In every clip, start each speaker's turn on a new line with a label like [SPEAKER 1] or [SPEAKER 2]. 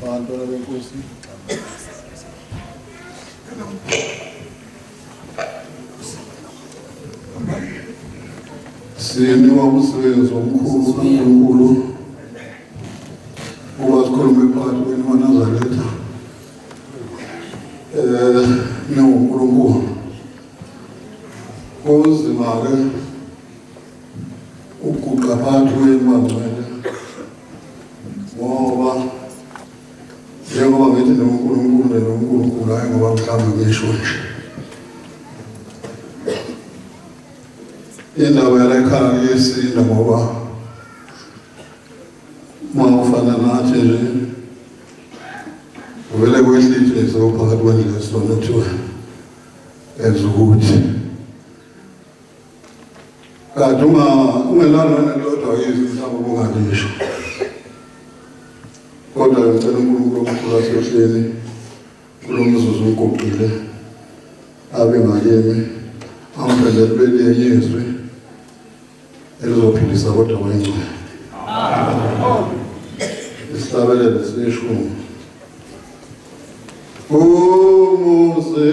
[SPEAKER 1] Bantwana benkosi. Sinikwa umsebenzi omkhulu kaNkulunkulu uba sikhulume phakathi kwenu waNazaretha. NguNkulunkulu kunzima-ke ukuguqa phakathi kwenu bangcwele, ngoba njengoba ngithi noNkulunkulu hayi ngoba mhlawumbe ngisho nje. Indaba yala ekhaya yesinda ngoba uma ufana nathi nje uvele kwehlithe phakathi kwendlela sona kuthiwa enza ukuthi kanti ungelana nelodwa yizi mhlawumbe ungalisho, kodwa ngicela uNkulunkulu omkhulu asehleni kulo mzuzu uguqile abe ngayemi angiphendele belinye izwi elizophilisa kodwa kwengcwele. Isihlabelele sishumi. Umuzi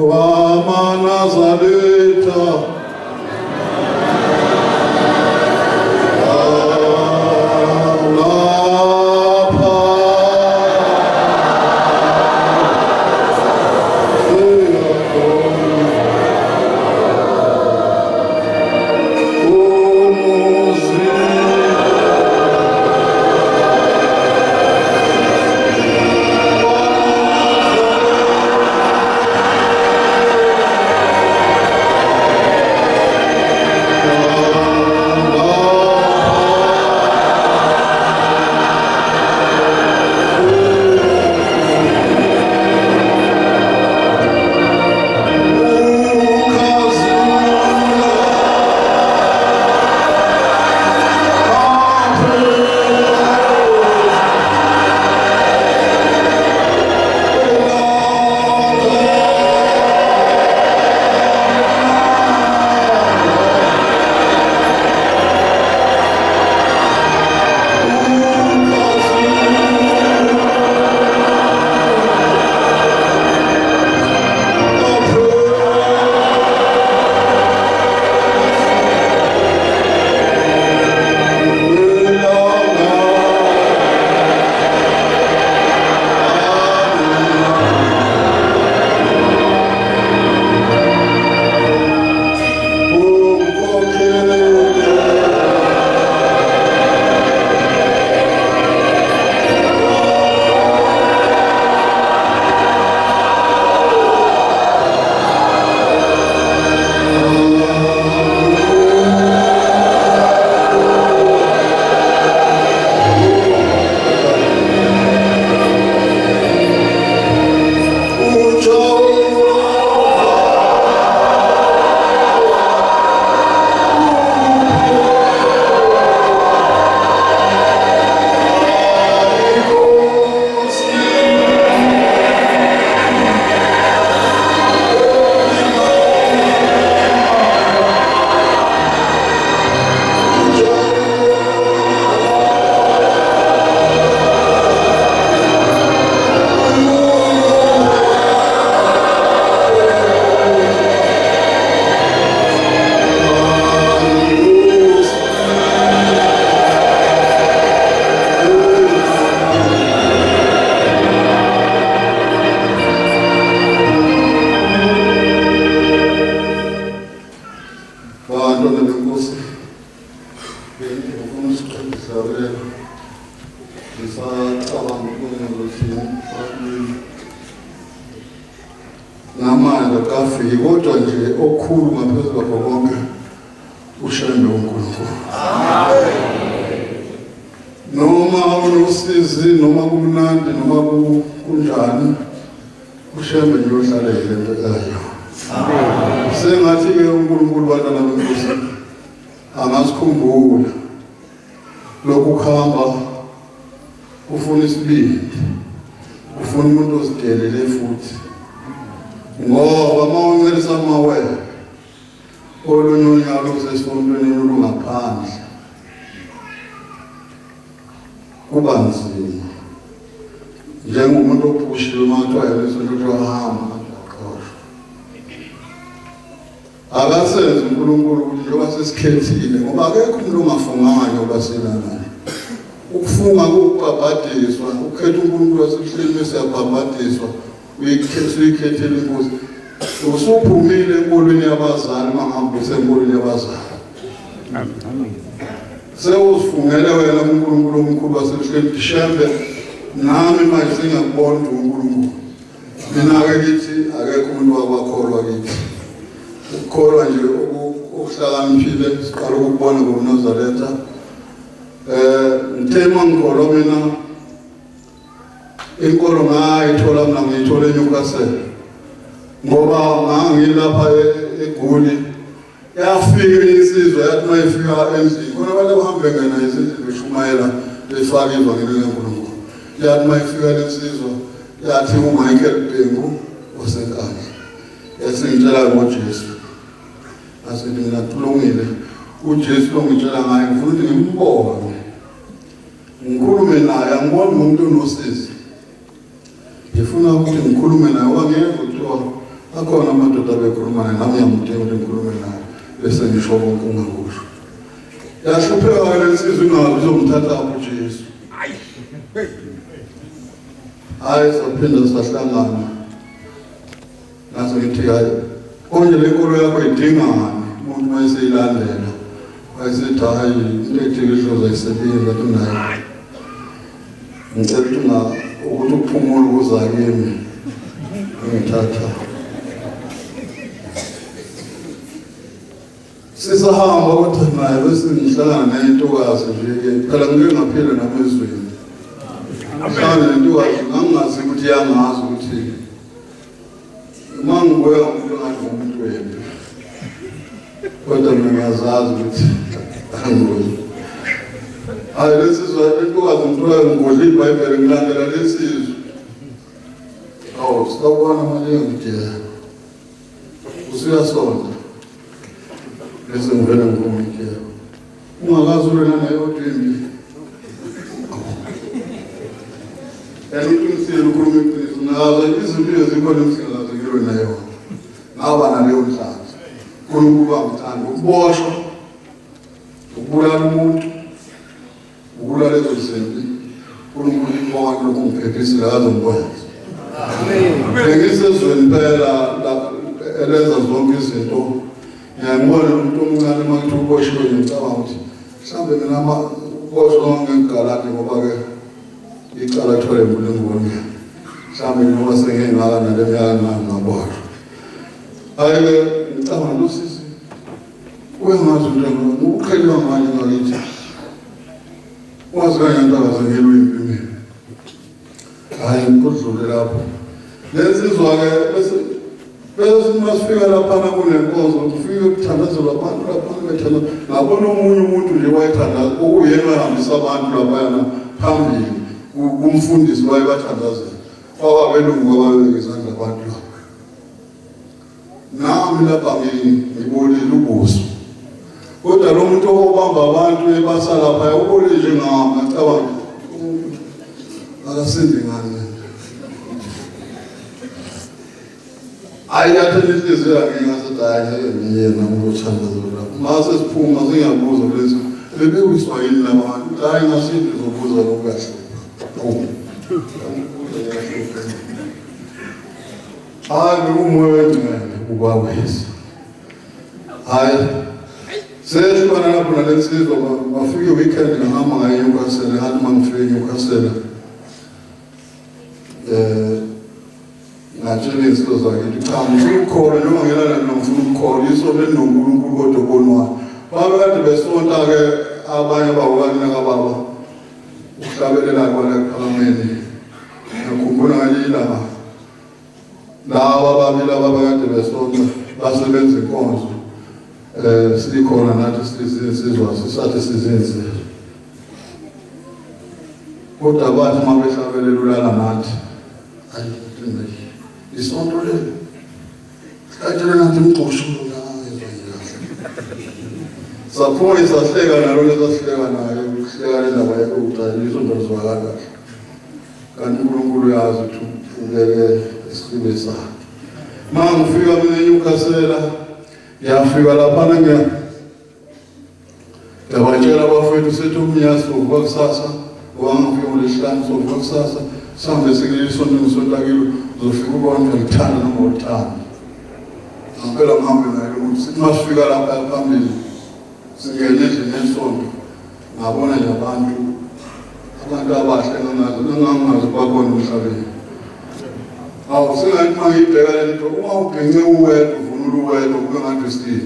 [SPEAKER 1] wamaNazaretha namandla kafiki kodwa nje okukhulu ngaphezu kwakho konke ushembe uNkulunkulu. Noma unosizi noma kumnandi noma kunjani ushembe nje uhlalele empelayo. Sengathi ke uNkulunkulu bantwana benkosi angasikhumbula lokhu kuhamba ufuna isibindi, ufuna umuntu ozidelele futhi, ngoba mawuncelisa amawele olunye unyaka lusesifundweni olungaphandle kuba nzima njengomuntu ophushiwe mathiwa yesonto hamba akhoshwa akasenze uNkulunkulu ukuthi njengoba sesikhethile ngoba akekho umuntu ongafunganga njengoba silana ukufunga ukubhabhadiswa ukhetha uNkulunkulu wasehlelweni mesiyabhabhadiswa uyikhethele inkosi usuphumile enkolweni yabazali mangihamba usenkolweni yabazali sewuzifungele wena uNkulunkulu omkhulu wasehlelweni shembe nami manje singakubona uNkulunkulu mina-ke kithi akekho umuntu wakholwa kithi ukukholwa nje okuhlakaniphile siqala ukubona ngoNazaretha ngithema ngikholwa mina inkolo ngayithola mina ngiyithola eNewcastle ngoba ngangilapha eGoli yafika insizwa yathi mayifika endlini khona abantu abahambe ngena izindlu beshumayela befaka ivangeli leNkulunkulu yathi mayifika lensizwa yathi uMichael Bhengu osenkandla yathi ngitshela ngoJesu asithi mina kulungile uJesu ongitshela ngaye ngifuna ukuthi ngimbone ngikhulume naye angiboni umuntu onosizi ngifuna ukuthi ngikhulume naye wangeke kuthiwa akhona amadoda abekhuluma naye nami ngiyamdinga ukuthi ngikhulume naye bese ngisho konke ungakusho yahlupheka lensizwa ingazi uzomthatha uJesu hayi saphinda sahlangana naso ngithi hayi konje le nkolo yakho idingani umuntu mayeseyilandela wayesethi hayi into ethikisho zayisebenza ngathi naye ngicela ukuthi ukuphumula kuza kimi ngithatha sisahamba kodwa naye bese ngihlangana naye intokazi nje-ke phela ngike ngaphila namezweni mhlawumbe lentokazi ngangingazi ukuthi yangazi ukuthi uma ngibuya umuntu ngathi umuntu wembi kodwa mina ngiyazazi ukuthi angibuyi hayi lesizwe lentokazi ngithola ngigodla iBhayibheli ngilandela lesizwe sitawubona manje ngithi usuyasonda bese ngivela ngomkhaya ungakazi ulena naye odwembi uqinisile ukhuluma iqiniso nazo izinto ezikhona emsingazekelo nayo ngaba naleyo mhlanzi uNkulunkulu wangithanda ukuboshwa ukubulala umuntu ukubulala lezo zinto uNkulunkulu imbonga lokungiphephisa azongibona ngisezweni phela elenza zonke izinto ngiyabona umuntu omncane makuthi uboshiwe ngicabanga ukuthi mhlawumbe mina uboshwa ngengalati ngoba-ke icala thole uNkulunkulu mhlawumbe noma sengengaka nale minyaka ngaboshwa hayi-ke ngicabanga nosisi uyengazi ukuthi ukuqhelwa ngani ngakithi wazi kanyantakazekelo empimini hayi kudlule lapho lensizwa-ke bese masifika laphana kunenkonzo kufike kuthandazelwa abantu laphana bethanda ngabona omunye umuntu nje wayethandaza okuyena wahambisa abantu laphayana phambili kumfundisi wayebathandazela kwababelungu kwababeka izandla abantu lapho nami lapha ngibonile ubuso kodwa lo muntu obamba abantu ebasa lapha ubone nje ngami ngacabanga akasendi ngani ayiyathela inhliziyo yakhe ngasethi hayi yena umuntu othandazela mase siphuma singabuza lezi bebewiswa yini labantu ukuthi hayi ngasindi zobuza lokuyahlupha hayi umoya wengcwele ubawisa hayi sehlukana lapho nalensizwa bafike weekend ngahamba ngayo eNewcastle ngathi mangifike eNewcastle natshela izinto zakithi cha ngifuna ukukholwa noma ngelana ngifuna ukukholwa isonto elinoNkulunkulu kodwa obonwayo babekade besonta-ke abanye bawukani kababa ukuhlabelela kwala ephalameni ngakhumbula ngelinye ilanga laba ababili ababekade besonta basebenza inkonzo sikhona nathi sizwa sisathi sizenze kodwa bathi uma behlabelela ulala nathi hayi isonto le sikhatshela nathi umxoshulo saphuma isahleka nalo lesahleka nayo ukuhleka lendaba yakho isonto lizwakala kanti uNkulunkulu uyazi ukuthi ungeke isiqibe sakhe. Mangifika mina eNyukasela ngiyafika lapha ngabatshela abafowethu sethi umnyasi sovuka kusasa wangifika ngolesihlanu sovuka kusasa sihambe sikuleli sonto ngisontakile uzofika ubona ngithanda noma uthanda. Ngempela ngihambe naye ukuthi masifika lapha phambili singene endlini yesonto ngabona nje abantu abahle ngangazi bakhona emhlabeni. Awu singathi mangibheka lento uma ubhince uwedwa uvunula uwedwa kube ngathi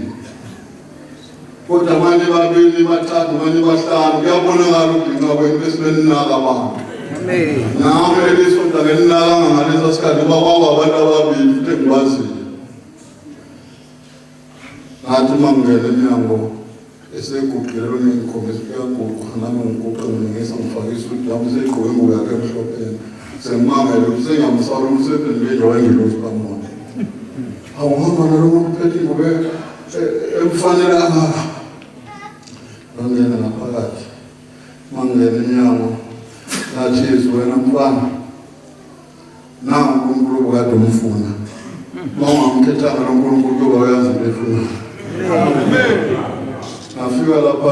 [SPEAKER 1] kodwa manje babili bathathu manje bahlanu kuyabonakala ubhinqa kwenu bese beninaka abantu. Amen. Nami lesonto ngeninaka ngalesa sikhathi ngoba abantu ababili futhi engibazile. Ngathi mangene eminyango eseguqilelo ngikhombisa kuyaguqa nami ngiguqa ngingisa ngifakisa ukuthi yami seyigqoke ingubo yakhe emhlophe. Semangele usengamsala umsebenzi njengowengilosi kamoya. Awuhamba nalomuntu uphethe ingubo emfanelanga. Ngangena ngaphakathi. Mangena eminyango ngathi wena mfana. Nangu uNkulunkulu kade umfuna. Mawungamkhethanga lo Nkulunkulu kuba uyazi into efuna. Amen. Ngafika lapha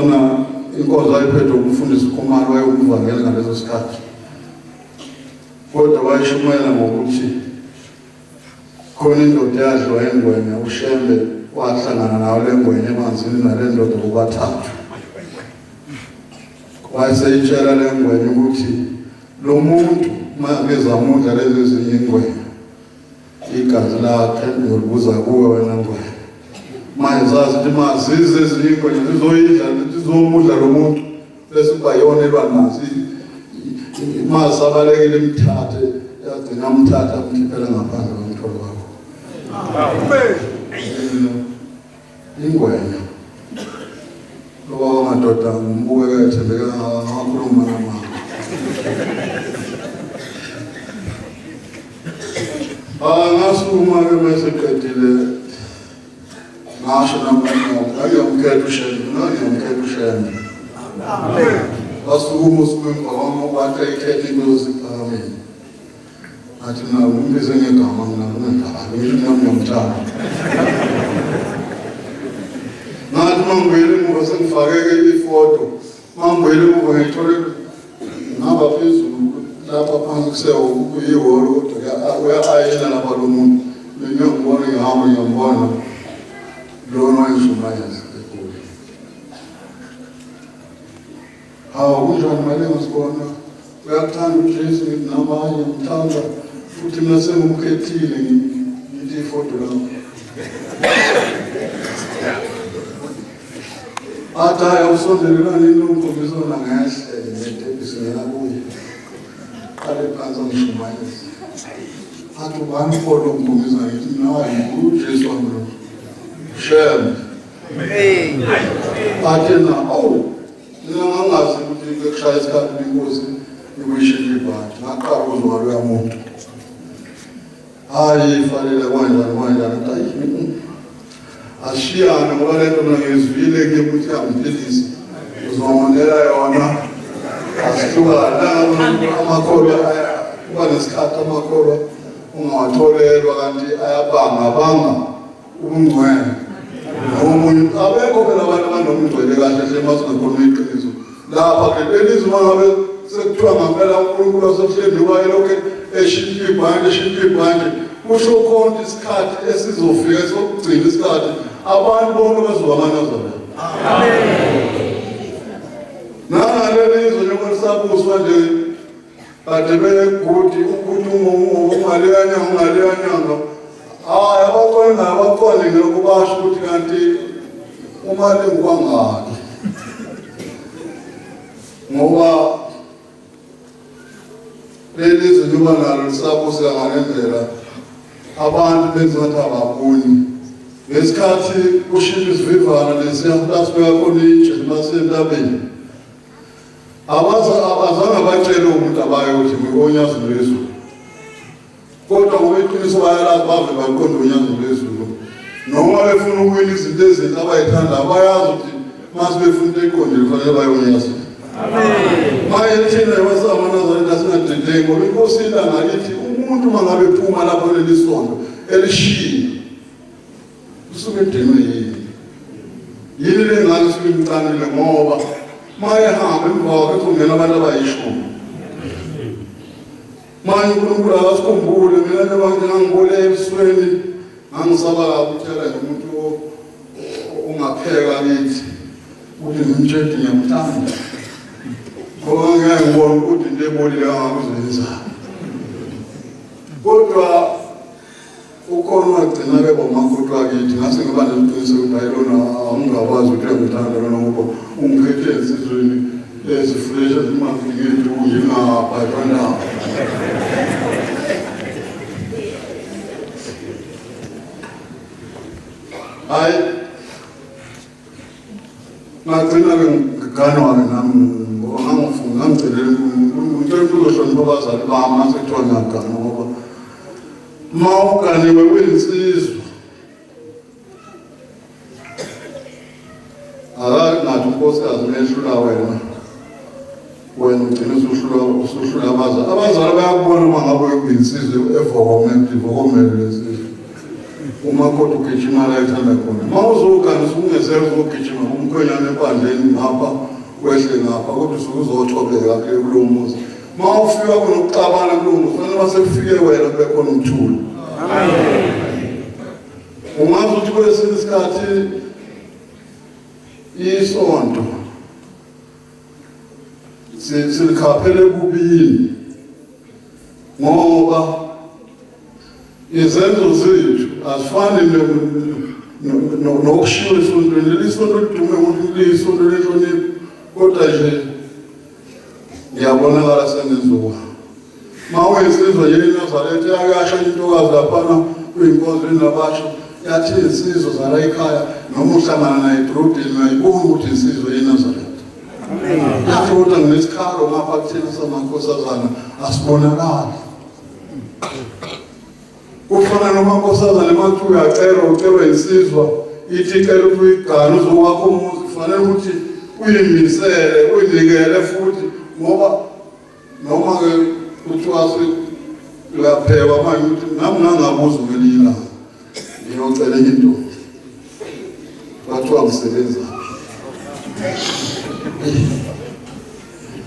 [SPEAKER 1] inkosi ayiphethe ukufundisa ukhomani wayekuvangela ngaleso sikhathi. Kodwa wayishumayela ngokuthi khona indoda yadliwa engwenya uShembe wahlangana nayo lengwenya emanzini nale ndoda bobathathu. Wayeseyitshela lengwenya ukuthi lo muntu makezamudla lezi ezinye ingwenya igazi lakhe ngolibuza kuwe wena ngwenya. Manje zazi ukuthi mazize ezinye ingwenya zizoyidla zizomudla lo muntu bese bayonelwa nazi masabalekile imthathe yagcina umthatha umkhiphela ngaphandle komtholo wakho. Amen. Ingwenya loba madoda ngumbuke ethembeka ngakhuluma namama. Ngasukuma ke maseqedile ngasho namhlanje ngiyamkhetha uShembe. Amen. Basukuma usukwami wathi ikhethe ngoziphamile. Athi mina umbize ngegama mina ngisho nami ngiyamthanda. Ngathi mangibele ngoba sengifake ifoto. Mangibele ngoba ngithole ngaba phezulu lapha phansi kuseyihholo kodwa uyayena lapha lo muntu. Mina ngibona ngiyambona lona wayishumayeza. Kunjani manje ngisibona uyakuthanda uJesu nginamanye ngithanda futhi mina sengumkhethile ngithi ifoto lapho. Athaya usondelelana inomkhombisana ngehle ngedebisi ngena kuye. Kale phansi ngishumayeza. Athi ubani ifoto ngikhombisa ngithi mina uJesu wami lo. Shembe. Amen. Athi na ngangazi ukuthi ngekushaya isikhathi inkosi ikuyishintsha ibhanti ngaqala ukuzwa loya muntu. Hayi fanele kanjani ashiyana ngoba lento ngizwile ukuthi angiphilise uzongonela yona asihlukana amakholwa kuba nesikhathi amakholwa ungawatholelwa kanti ayabanga ubungcwele. Omunye abekho phela abantu abanomngcwele kahle hle masingakhona iqiniso. Lapha ke lelizwe mangabe sekuthiwa ngempela uNkulunkulu asohleli wayelokho eshintsha ibhanti kusho khona isikhathi esizofika sokugcina isikhathi abantu bonke bazowamanazana. Amen. Nalelizwe njengoba lisabuswa nje kade begudi ukuthi ungaliyanyanga abakhona ngokubasho ukuthi kanti umali ngikwangaki ngoba lelizwe njengoba nalo lisabuseka ngalendlela abantu benza ngathi ababoni ngesikhathi kushintsha isivivana lesiyafika khona itshe masentabeni abazange batshele umuntu abayo ukuthi ngikonyazwe lezulu. Kodwa ngoba iqiniso bayalazi bave baqonda unyazo lwezulu noma befuna ukuwina izinto ezinhle abayithanda bayazi ukuthi mase befuna into eqondile kufanele bayonyaza. Amen. Manje thina wasamanazareti asingadedeki ngoba inkosi ngakithi umuntu mangabe ephuma lapho leli sonto elishiya usuke edinwe yini lengane suke imqanile ngoba maye hamba emva kwakhe kungena abantu abayishumi. Manje uNkulunkulu akasikhumbule mina njengoba ngangibole ebusweni ngangisaba ukutshela umuntu ungapheka kithi uthi ngimtshedi ngiyamthanda ngoba ngeke ngibone ukuthi into ebolile kangakuzenza. Kodwa ukhona wagcina ke bomakoti wakithi ngase ngiba nesiqiniseko ukuthi hayi lona ungakwazi ukuthi uyamthanda lona ngoba ungikhethe esizweni ezifresh ezimangikithi ungingabhayibhana. Hayi ngagcina ke ngiganwa nami ngoba ngangifuna ngicela uNkulunkulu uzohlonipha abazali bami asekuthiwa ngiyagana ngoba mawuganiwe winsizwa ngathi unkosikazi mehlula wena ugcina usuhlula abazali bayakubona uma ngabe uyinsizwa ivokomele lesizwe umakoti ugijima la ethanda khona mawuzogana usungezela uzogijima umkhwenyana empandeni ngapha wehle ngapha kodwa usuzothobeka kulo muzi mawufika kunokuxabana kulo muzi kufanele masefike wena kube khona umthulo. Ungazi ukuthi kwesinye isikhathi isonto silikhaphele kubini ngoba izenzo zethu azifani nokushiwo esontweni. Leli sonto lidume ukuthi liyisonto lenhlonipho kodwa nje ngiyabonakala sengenzuka mawuyisizwe nje iNazaretha yakasho intokazi laphana kuyinkonzweni nabasho yathi insizwa zala ekhaya noma uhlangana naye edrobheni uyayibona ukuthi insizwa yeNazaretha. Kodwa nginesikhalo ngapha kuthina samankosazana asibonakali. Kufana nomankosazana manje uyacelwa insizwa ithi icela ukuthi uyigane uzokwakho umuzi kufanele ukuthi uyimisele uyinikele futhi ngoba noma ke kuthiwa uyaphekwa manje ukuthi nami ngangabuza ngelinye ilanga ngiyocela into bathiwa ngisebenza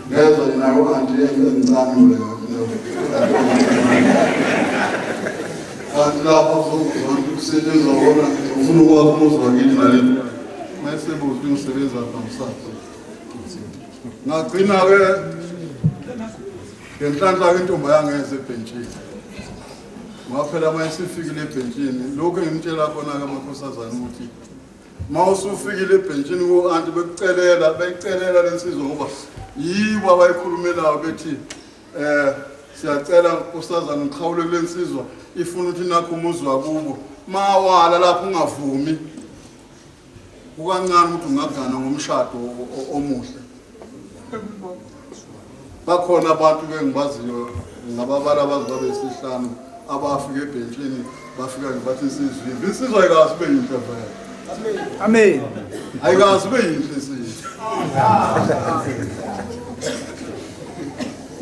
[SPEAKER 1] ngezwa nayo anti engicamule kanti lapho uzokusebenza wona ufuna ukwakho umuzi wakithi nale mayesebuza ukuthi ngisebenza namhlanje ngagcina-ke ngenhlanhla intombi yangeze ebhentshini ngaphela mayesifikile ebhentshini lokhu engimtshela khona-ke amakhosazana ukuthi mawusufikile ebhentshini ko-anti beyicelela lensizwa ngoba yibo abayikhulumelayo bethi siyacela nkosazana ngiqhawule kule nsizwa ifuna ukuthi nakho umuzi wakubo mawala lapho ungavumi kukancane ukuthi ungagana ngomshado omuhle. Bakhona abantu ke ngibaziyo ngababala abazibabe isihlanu abafika ebhentshini bafika bathi insizwa ayikazi ube yinhle vele. Amen. Ayikazi ube yinhle insizwa.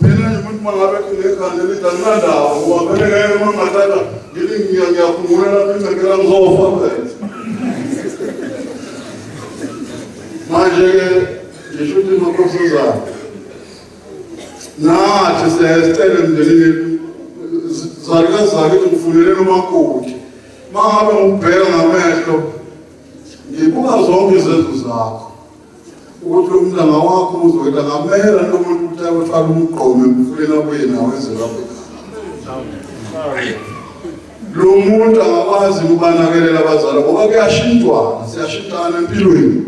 [SPEAKER 1] Mina nje umuntu mangabe kunekhanda lidalinawo uhambe ngeke mangathatha ngiyakhumbula lapho ngeke ngizofa phela. Manje ke ngisho ukuthi makhosazana nathi siyacela emndenini zalikazi ngifunele umakoti mahabe ngibheka ngamehlo ngibuka zonke izenzo zakho ukuthi lo mntana wakho uzokwenda ngamehla nomuntu ukuthi ayofaka umgqomo emfuleni abuye nawe ezolapho lo muntu angakwazi ukubanakelela abazali ngoba kuyashintshwana siyashintshana empilweni.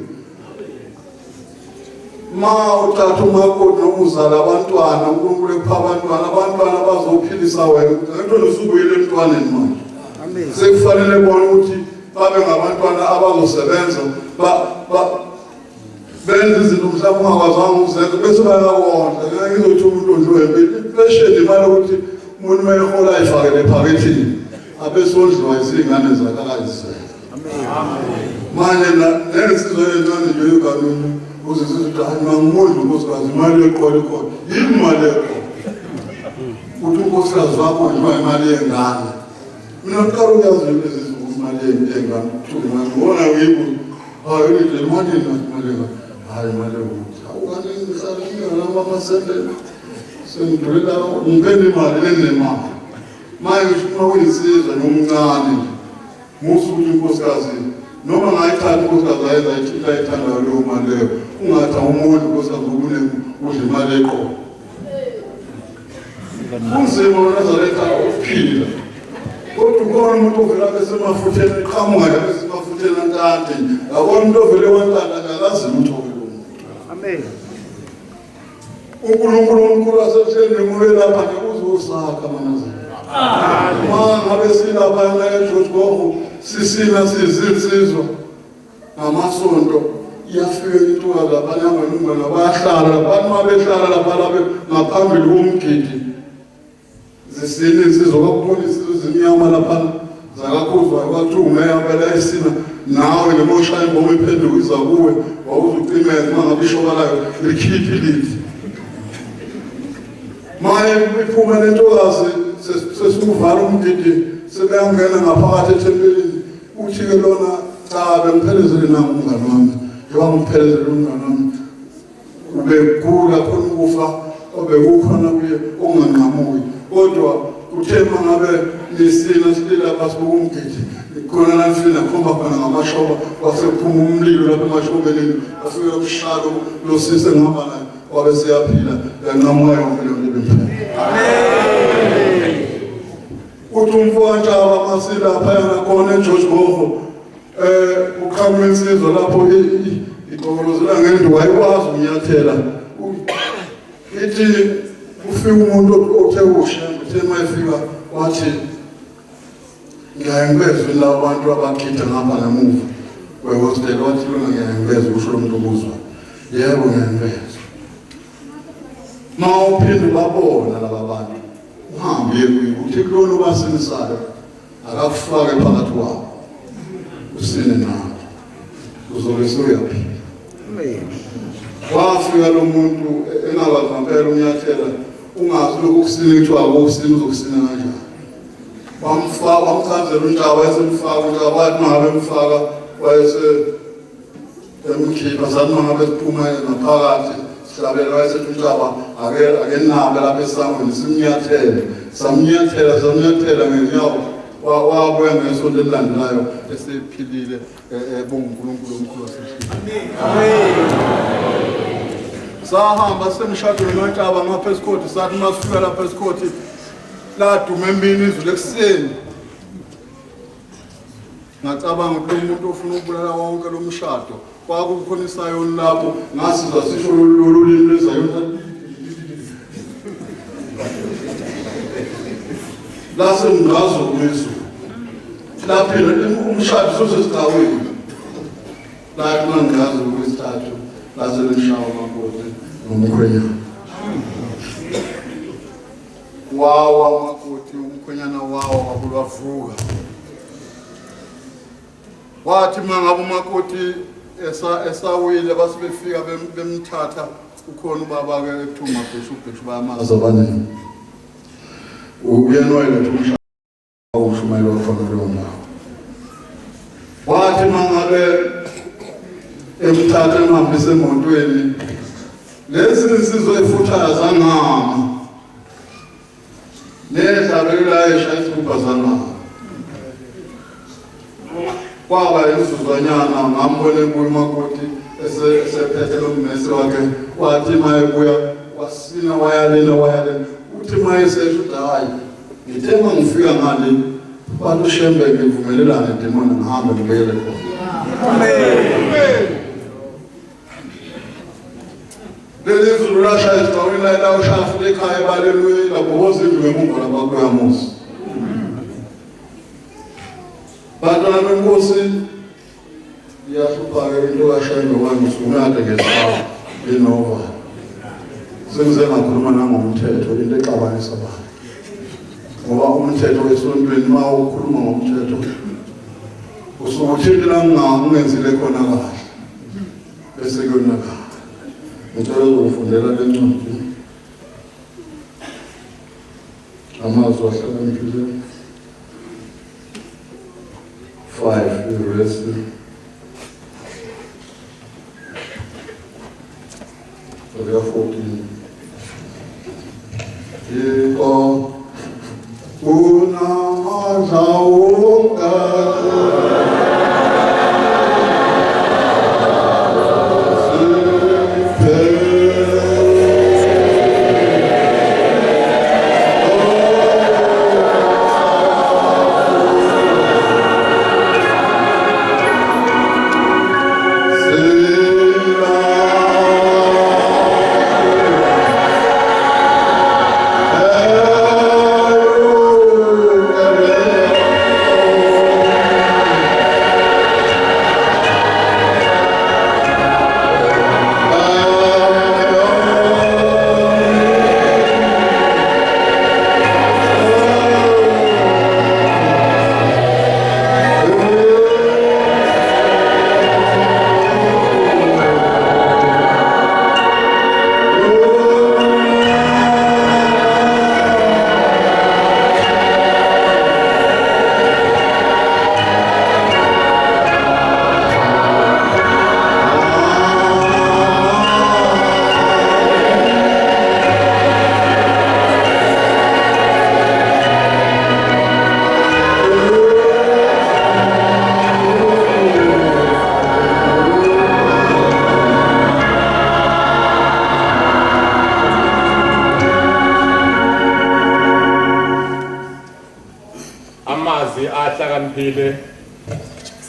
[SPEAKER 1] Ma uthatha umakoti noma uzala abantwana uNkulunkulu ekupha abantwana bazophilisa wena ngento usubuyile emntwaneni manje. Amen. Sekufanele bona ukuthi babe ngabantwana abazosebenza benze izinto mhlawumbe ungakwazanga ukuzenza bese bayawondla. Ngeke ngizothi umuntu ondliwe impesheni imali ukuthi umuntu mayehola ayifakele ephakethini abesondliwa izingane zakhe akazisela. Amen. Manje nesizwe yenzani nje eganweni uzizwe ukuthi angimondla unkosikazi imali yeqolo khona yini imali yeqolo uthi unkosikazi wakho imali yengane mina ngicela uyazi lezi imali yengane ngibona ngiyibuza hayi nje imali yengane hayi imali yokuthi awukani ngihlala ngiyalama amasente sengidulela ngipende imali lenemali manje ufuna uyisizwe nomncane musuku inkosikazi noma ngayithatha inkosikazi ayithanda leyo mali leyo ungathi umuntu inkosikazi ukune udla imali eqolo kunzima uNazaretha ukuphila kodwa ukhona umuntu ovela besemafutheni eqhamuka besemafutheni antante yabona umuntu ovele wantanda akazi lutho amen uNkulunkulu omkhulu asehleli ngobe lapha ngekuzosakha manazana ngabe silapha eGeorge Gogo sisina sizinsizwa ngamasonto iyafika ithuka labanye abanungwana bayahlala abantu mabehlala lapha ngaphambili komgidi zisini insizwa kakubona insizwa zimnyama lapha zakakhuzwa kwathiwa ungayambela isina nawe lemoshaya ingoma iphenduka kuwe wawuzucimeza mangabe ishokalayo likhiphi lithi maye iphuma lentokazi sesiuvala umgidi sebeyangena ngaphakathi ethempelini uthi-ke lona cha bengiphelezele nami umngane wami njengoba ngiphelezele umngane wami ubegula khona ukufa obekukhona kuye onganqamuki kodwa uthe mangabe nisina silapha sibukumgidi khona la sifina khomba khona ngamashoba wasephuma umlilo lapha emashobeleni afike umshalo losise ngihamba naye wabe siyaphila yanqamuka yonke leyo nto bemphela amen uthi umfowantshaba masilapha yana khona eGeorge Gogo uqhamuka insizwa lapho igqokolozela ngenduku ayikwazi ukunyathela ithi ufika umuntu othe usha uthe mayefika wathi ngiyayengezwe labo bantu abakhetha ngapha namuva wehostel wathi lona ngiyayengezwe usho lo muntu obuzwa yebo ngiyayengezwe mawuphinde babona laba bantu uhambe uthi kulona ubasinisayo akakufake phakathi kwabo usine nawe uzobe soyaphila wafika lo muntu engakazampela umnyathela ungazi lokhu kusina kuthiwa akusina uzokusina kanjani wamfaka wamkhanzela uNtshaba wayesemfaka uNtshaba wathi mangabe emfaka wayese emkhipha zathi mangabe siphuma ngaphakathi sihlabela wayesethi uNtshaba akenabe lapha esangweni samnyathela ngenyawo wabuya ngesonto elilandelayo esephilile ebonga uNkulunkulu omkhulu wasehlile amen sahamba semshadweni noNtshaba ngapha esikoti sathi masifika lapha esikoti laduma emini izulu lekuseni ngacabanga ukuthi lo muntu ofuna ukubulala wonke lo mshado kwakukhona isayoni lapho ngasizwa sisho lolu limi lwezayona lase ngazo kwezulu lapha umshado sosesigcaweni lathi mangazo kwesithathu lase lemshawa makoti nomkhwenyana wawa makoti umkhwenyana wawa wabulavuka wathi mangabe umakoti esawile basebefika bemthatha ukhona ubaba ke ethuma bheshu bayamaza abaningi uyenwele umshado awushumayela wafanele wona wathi mangabe emthatha emhambise emotweni lesi insizwa efuthaza zangama nedlabelela eshayisipha zangama kwaba insizwanyana ngambone kuye makoti esephethe lo mmese wakhe wathi mayebuya wasina wayalena uthi mayesesho hayi ngithe mangifika ngale bantu shembe ngivumelelana demona ngihambe ngibuyele khona amen lelizulu lasha esigcawini la ushafu ekhaya balelwe labohoza indlu ngemumva labakuyamusa bantwana benkosi iyahluphaka into kashayi ngokwami sungade ngesifo inova sengize ngakhuluma nangomthetho into exabanisa abantu ngoba umthetho wesontweni uma ukhuluma ngomthetho usukuthini la ngingenzile khona kahle bese kuyonakala ngicela ukufundela lencwadi amazwi ahlakaniphile 5 verse 14. Yiko unamandla wonke
[SPEAKER 2] ahlakaniphile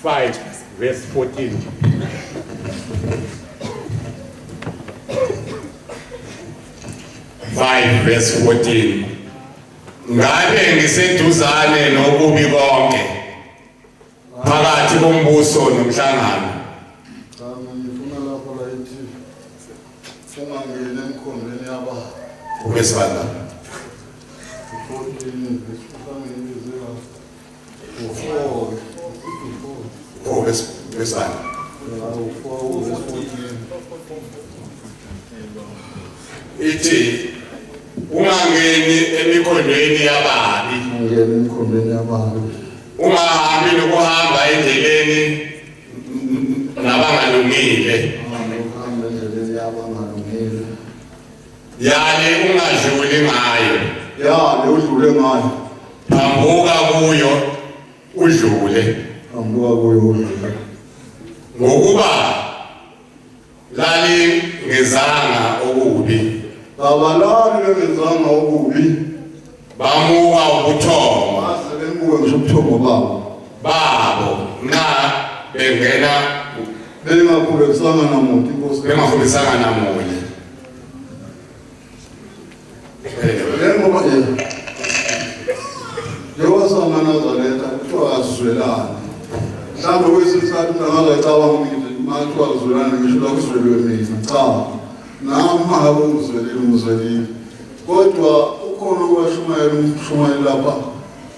[SPEAKER 2] 5 verse 14. Verse 14. Ngabe ngiseduzane nokubi konke phakathi kombuso nomhlangano.
[SPEAKER 1] Ngifuna lapho la ithi ungangena emkhondweni yabantu.
[SPEAKER 2] Ubesibala.
[SPEAKER 1] 14
[SPEAKER 2] Besibala. Ithi ungangeni emikhondweni yababi.
[SPEAKER 1] Ungangeni emkhondweni yabantu.
[SPEAKER 2] Ungahambi nokuhamba endleleni nabangalungile.
[SPEAKER 1] Ungahamba endleleni yabangalungile.
[SPEAKER 2] Yale ungadluli ngayo.
[SPEAKER 1] Yale udlule ngayo.
[SPEAKER 2] Phambuka kuyo udlule.
[SPEAKER 1] Phambuka kuyo udlule.
[SPEAKER 2] Ngokuba lali ngezanga okubi.
[SPEAKER 1] Abalali bengezanga okubi.
[SPEAKER 2] Bamuka ubuthongo.
[SPEAKER 1] Base bemuke ngisho ubuthongo
[SPEAKER 2] babo nxa bengena
[SPEAKER 1] bengakhulekisanga namuntu inkosi.
[SPEAKER 2] Bengakhulekisanga namunye.
[SPEAKER 1] Lengoba njengoba Nazaretha kuthiwa asizwelane. Mhlawumbe kwesithathu ngingacabanga ukuthi mathiwa azwelane ngisho la kuzwelwe mina. Cha. Nami akungizwelile umzwelile. Kodwa ukhona ukwashumayela umshumayeli lapha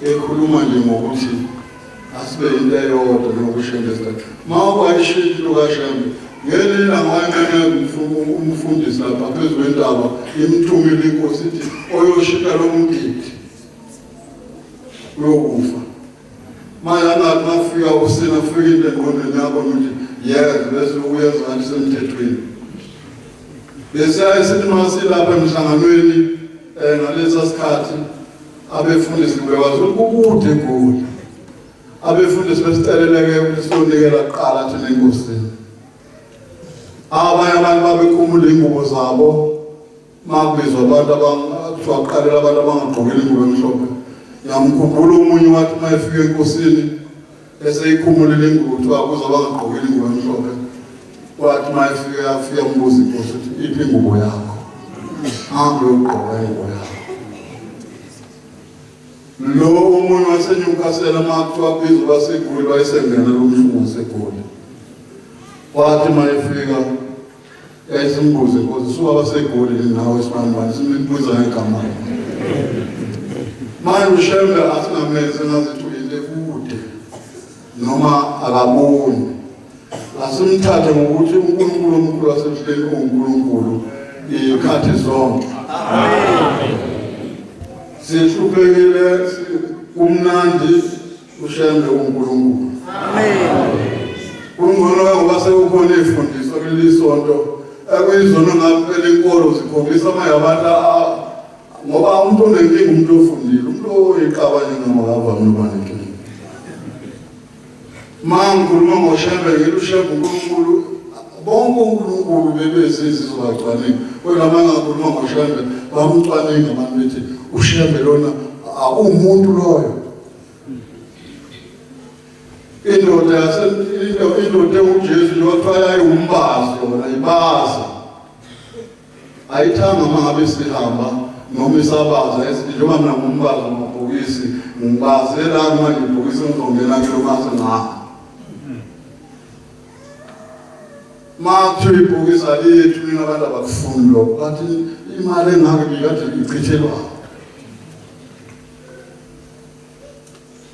[SPEAKER 1] ekhuluma nje ngokuthi asibe into eyodwa nokushenda isikhathi. Makwayishilo kaShembe ngelela ngayimene umfundisi lapha phezulu kwentaba imthumile inkosi ithi oyoshika lo mgidi uyokufa. Manje angathi mafika usina ufika into engqondweni yakho ukuthi yes bese uyenza ngathi semthethweni. Bese ayisithi masilapha emhlanganweni ngalesa sikhathi abefundisi bekwazi ukuthi kude abefundisi besiceleleke ukuthi siyonikela kuqala thina enkosini. Abanye abantu babekhumula ingubo zabo makubizwa abantu abangakuthiwa kuqalela abantu abangagqokile ingubo emhlophe. Ngiyamkhumbula omunye wathi uma efika enkosini eseyikhumulile ingubo kuthiwa kuze abangagqokile ingubo emhlophe. Wathi uma efika yafika umbuza inkosi ukuthi iphi ingubo yakho? Hambe uyogqoka ingubo yakho. Lo omunye waseNyukasela makuthiwa bizwa baseGoli wayesengena lo mshungu waseGoli. Wathi uma efika yayisimbuza inkosi suka baseGoli nawe esibanibani simbiza ngegama. Manje uShembe asingameze ngazithi uyile kude noma akaboni. asimthathe ngokuthi uNkulunkulu omkhulu wasemhlabeni uNkulunkulu ikhathi zonke. Amen. Sihluphekile kumnandi ushembe uNkulunkulu. Amen. Kungcono ngoba sekukhona ifundiswa kulisonto ekuyizona ngaphela inkolo zikhombisa amayabantu ngoba umuntu onenkinga umuntu ofundile umuntu oyiqabanye ngamavami nobanenkinga. Mangikhuluma ngoshembe ngilushembe uNkulunkulu bonke uNkulunkulu bebesizizwacwaninga kodwa mangakhuluma ngoshembe bamcwaninga abantu bethi ushembe lona akumuntu loyo. Indoda uJesu nokufaya umbazi yona ibaza ayithanga mangabe sihamba noma isabaza njengoba mina ngumbazi wamabhokisi ngibazela manje ibhokisi ngizongena kulo mase ngapha makuthiwa ibhokisi alethu mina abantu abakufuni lokho kanti imali engake ngikade ichithelwa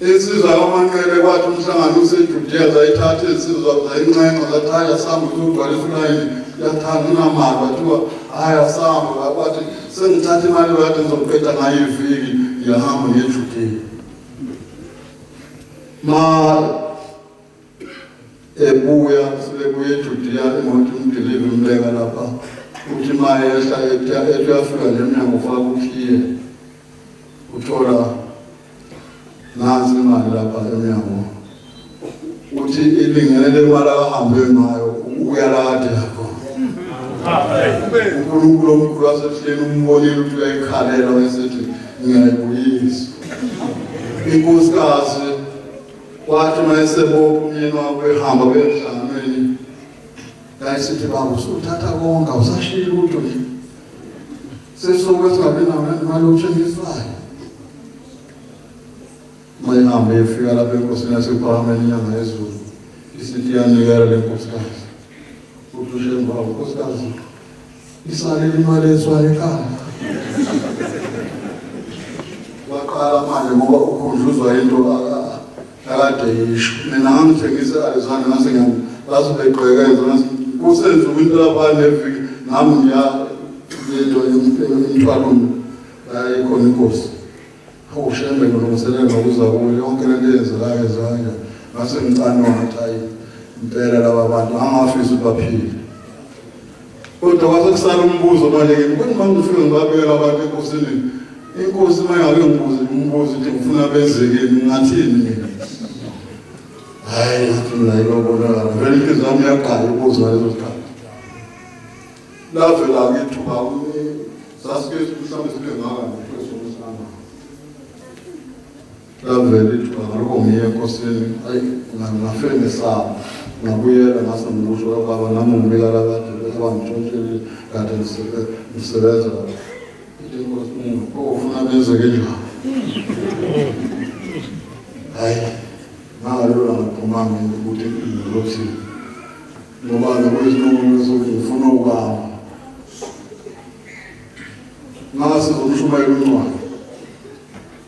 [SPEAKER 1] insizwa yamanqele kwathi umhlangano useJudeya zayithatha insizwa zayincenga zathi haya samba uzogcwalisa ulayini yathanda unamali bathiwa haya samba bathi sengithatha imali yakhe ngizoqeda ngayo iviki ngiyahamba ngeJudeya ebuya sebebuye eJudeya imoto umdelive umbeka lapha uthi maye yehla uyafika nemnyango ufaka ukhiye uthola nansi imali lapha emnyango uthi ilingene le mali ahambe ngayo uyalade yakho. uNkulunkulu omkhulu wasemhlabeni umbonile ukuthi uyayikhalela wayesethi ngiyayibuyisa. Inkosikazi kwathi mayesebopha umyeni wakho ehamba emhlanganweni yayisithi baba usuthatha konke awusashiyile lutho nje sesokwesingabi nawo nemali yokuthengisayo. Mayihamba efika lapha enkosini yasePhalamende inyanga yezulu isithi yanikela le nkosikazi uthi ushemba unkosikazi isalile imali eswala ekhaya. Waqala manje ngoba ukhunjuzwa into akade yisho mina ngangithengisa alizana ngase ngasibeqhekeza kusenza into lapha neviki nami ngiya into imthwalo ayikhona inkosi ushembe ngilungiselela ngokuza kuyo yonke lento eyenzekayo ezanja ngase ngicane wathi hayi impela laba bantu angafisa ukubaphila. Kodwa kwase kusala umbuzo manje ngibona mangifika ngibabeka abantu enkosini inkosi mayake ngibuze umbuzo ukuthi ngifuna benzekeni ngathini mina hayi ngathi mina yilobona vele izami yaqala ubuzo ngalezo sikhathi lavela ngithuka sasike mhlawumbe sibe ngaka lavela ithuka ngalokho ngiye enkosini hayi ngafike ngesaba ngabuyela ngase ngibusho kababa nami ngibeka lakade abangitshontshele kade ngisebenza ufuna benzeke njani hayi ngalolo ngaphumanga ukuthi ukuthi ngoba ngokwezinqumo ezokuthi ngifuna ukuhamba ngase umshumayelo uncwane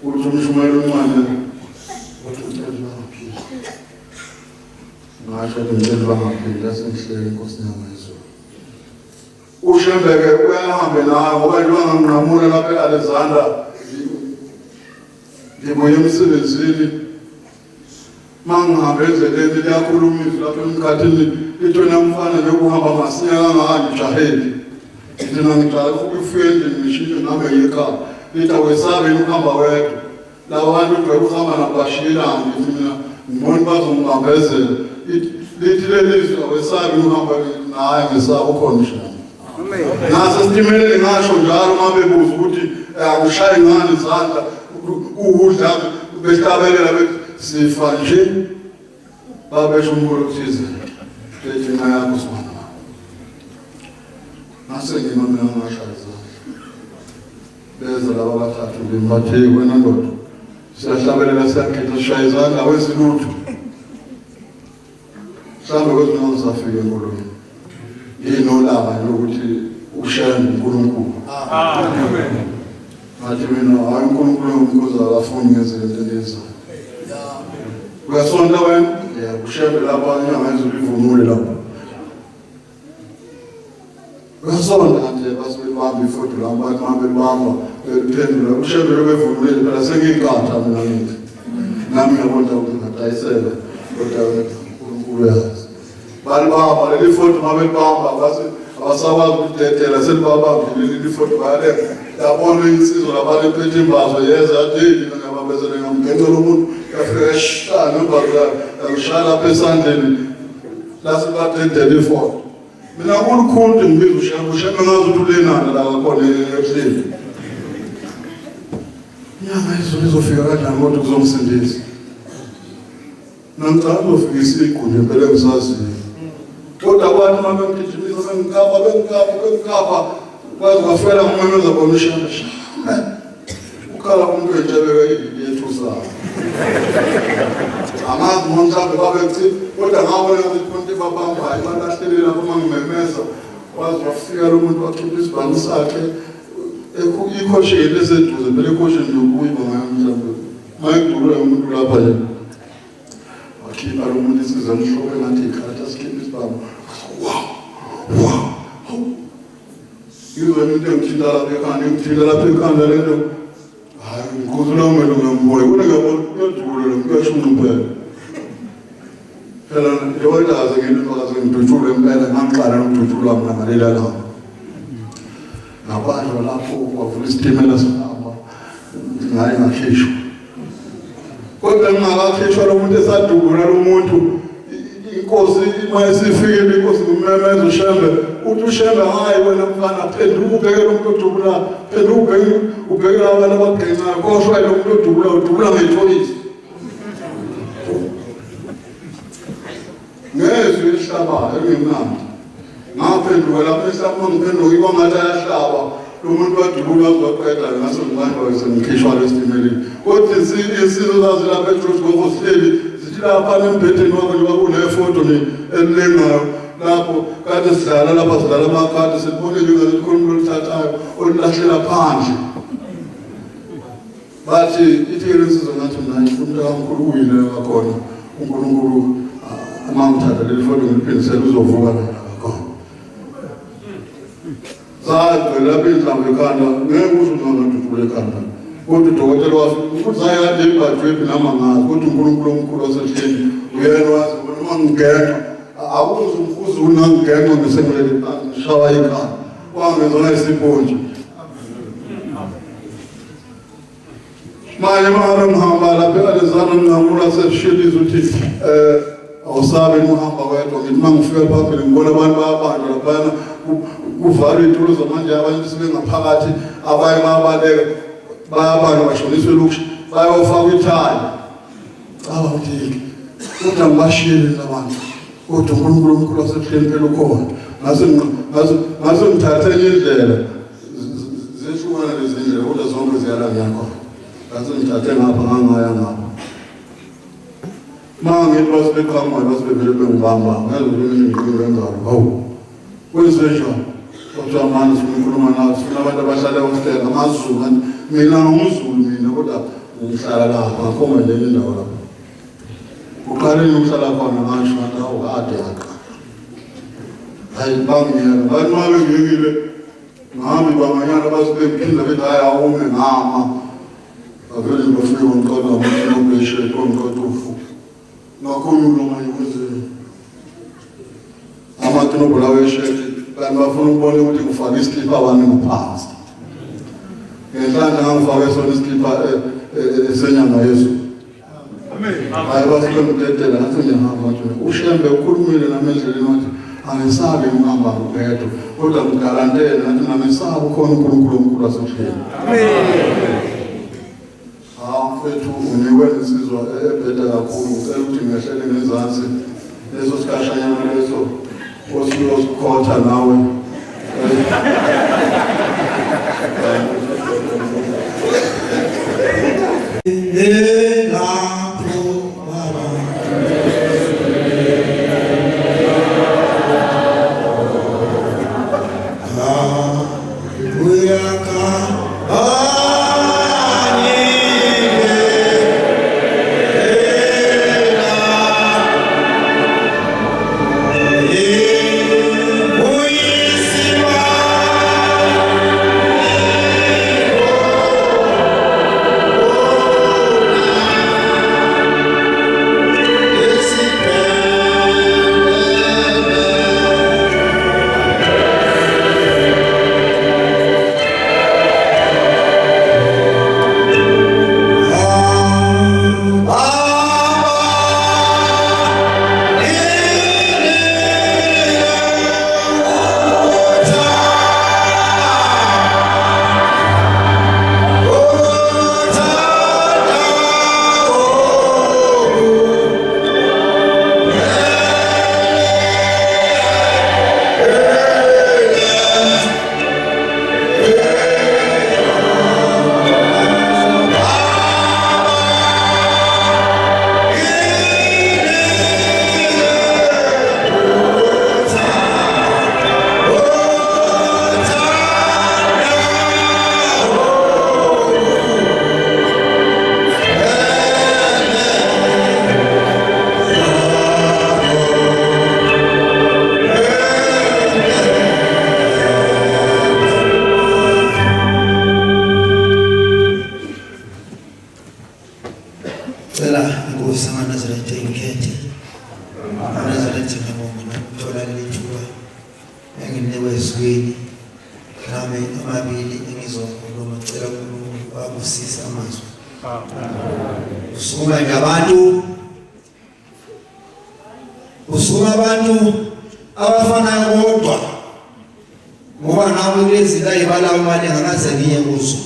[SPEAKER 1] ukuthi umshumayelo uncwane ukuthi uthela ngaphila ngasho ngithela ngaphila sengihlele inkosi yamazulu ushembeke uyahambe nawe ngoba ngiwangamnqamula lapha eAlexander ngibuye emsebenzini mangihambe endleleni liyakhuluma izwi lapha emkhathini lithi wena mfana bekuhamba masinya kangaka ngijaheli thina ngijahela ukufika endlini ngishintshe nami ngekhaya lithi awesabeni ukuhamba wedwa laba bantu ujwayele ukuhamba nabashiyelana mina ngibona bazongibambezela lithi lelizwi awesabeni ukuhamba naye ngesaba ukhona njani. Nase sitimele ngasho njalo ngabe buza ukuthi akushaye ngani izandla ukudla behlabelela sifa nje babesho umbulo kuthize lethi ngayakho sona nase ngimamela ngashaya izandla beza laba bathathu bembathe wena ndoda siyahlabelela siyakhetha sishaya izandla wesiluthu mhlawumbe kwezinto zafika enkolweni inolaba lokuthi ushayele uNkulunkulu. Amen. Ngathi mina hayi uNkulunkulu ngikuza akafuni ngezinto lezi. Uyasonda wena? Yeah, ushayele lapha inyanga ezulivunule lapha. Uyasonda nje basibamba ifoto labantu mabebamba bephendula ushebele bevumile phela sengiqatha mina ngithi nami ngiyabona ukuthi ngadayisela kodwa uNkulunkulu uyazi balibamba leli foto mabebamba base abasakwazi ukudedela selibabambile leli foto bale yabona insizwa labantu ephethe imbazo yeza athi ngiyabambezela ngamgencela umuntu yafika eshana ngebazela yashaya lapha esandleni lasibatedela ifoto. Mina kulikhulu ngibiza ushaka ngazi ukuthi ulenana la khona ehleli. Nyanga izofika kanjani kodwa kuzomsindisa. Namhlanje uzofika isigunye phela ngisaziyo. Kodwa abantu uma bengigijimisa bengikapha kwazi kwafela ngumemeza komishana. Ukhala umuntu entshebeka yethu sawo. Amazi mhlawumbe babethi kodwa ngabona ukuthi konke babamba hayi balahlelela uma ngimemeza wazi wafika lo muntu wakhipha isibhamu sakhe ikhoshini eseduze phela ikhoshini yokuyiba ngayo mhlawumbe mayidulwe umuntu lapha nje wakhipha lo muntu isizwe mhlophe ngathi ikhatha sikhipha isibhamu wow yizwe into engithinta lapha ekhanda lento hayi ngikuzula umelo ngamboya kodwa ngiyabona kuyadula lo kuyashunquphela phela yolaza ngentokazi ngidutshule impela ngamqala nokudutshulwa mina ngalela lapho ngabantu lapho kwavula isitimela sihamba ngaye ngakhishwa kodwa ngingakakhishwa lo muntu esadubula lo muntu inkosi mayisifikile inkosi ngumemeza uShembe uthi uShembe hayi wena mfana phenduka ubheke lo muntu odubula phenduka ubheke abantu abagqencayo koshwa lo muntu udubula ngeyitholisi ngezwe elihlabayo engimnandi ngaphenduka lapho esamama ngiphenduka ibangathi ayahlaba lo muntu wadubula waqeda ngaso ngibandwa ngikhishwa lesitimeleni kodwa insizwe zazi lapha eJozi ngokuhleli zithi lapha nembhedeni wakho njengoba kunefoto elilengayo lapho kade sidlala lapha sidlala amakhadi sibone njengathi khona oluthathayo olulahlela phandle bathi ithekeli insizwe ngathi mina ngifuna kakhulu uyile ngakhona uNkulunkulu amangithatha leli foto ngiliphindisela uzovuka la khona zathi lapha inhlamvu ekhanda ngeke uzunona ududule ekhanda kodwa udokotela wafika uzayade ibhajwebi nama ngazi kodwa uNkulunkulu omkhulu wasehleni uyena wazi uma ngigenqa awuze umfuzi unangigenqa ngisengilele ngishawa ikhanda wangezona isibonje manje mara ngihamba lapha alezana ngamula sesheliza ukuthi awusabe ukuhamba wedwa ngithi mangifika phambili ngibona abantu bayabanjwa laphana kuvalwe itulo zamanje abanye sebengaphakathi abanye bayabaleka bayabanjwa bashoniswe lokusha bayofakwa ithaya awuthiki kodwa ngibashiyele labantu kodwa uNkulunkulu omkhulu wasehleni phela ukhona ngase ngithathe enye indlela zehlukana lezi ndlela kodwa zonke ziyala ngakho ngase ngithathe ngapha ngangaya ngapha mangithi basibekhama basibevele bengibamba ngezolengizengalo hawu kwenzenjani kodwa manje sikhuluma nawo sifuna abantu abahlala eHostel amaZulu mina ngumZulu mina kodwa ngihlala lapha ngakhoma nje indawo lapha uqaleni ukuhlala khona ngasho ngathi kade yakha hayi bangiyela abantu mabengekile ngahambi banganyana basibephinda bethi hayi awume ngama avele bafike ngqondo ngamuntu obeshe ngqondo ufu ngakhuluma manje kwenzeni amathino bulaweshe kanti bafuna ukubona ukuthi ngifaka isikipha abanye ngaphansi ngenhlanhla ngangifake sona isikipha esenyanga yesu amen hayi bafike ngidedela ngathi ngiyahamba nje uShembe ukhulumile nami endleleni wathi angisabi ngihamba ngedwa kodwa ngigarantele ngathi namisabi khona uNkulunkulu omkhulu wasehleni amen mfethu unikwe insizwa ebheda kakhulu ngicela ukuthi ngehlele ngezansi leso sikhashanyana leso osiyosikhotha nawe
[SPEAKER 3] Uyisiwa nami amabili engizokhuluma ngicela uNkulunkulu abusise amazwi. Usukuma ngabantu, usukuma abantu abafana kodwa ngoba nawe kulezi la ibala imali ngakaze ngiye kuzo.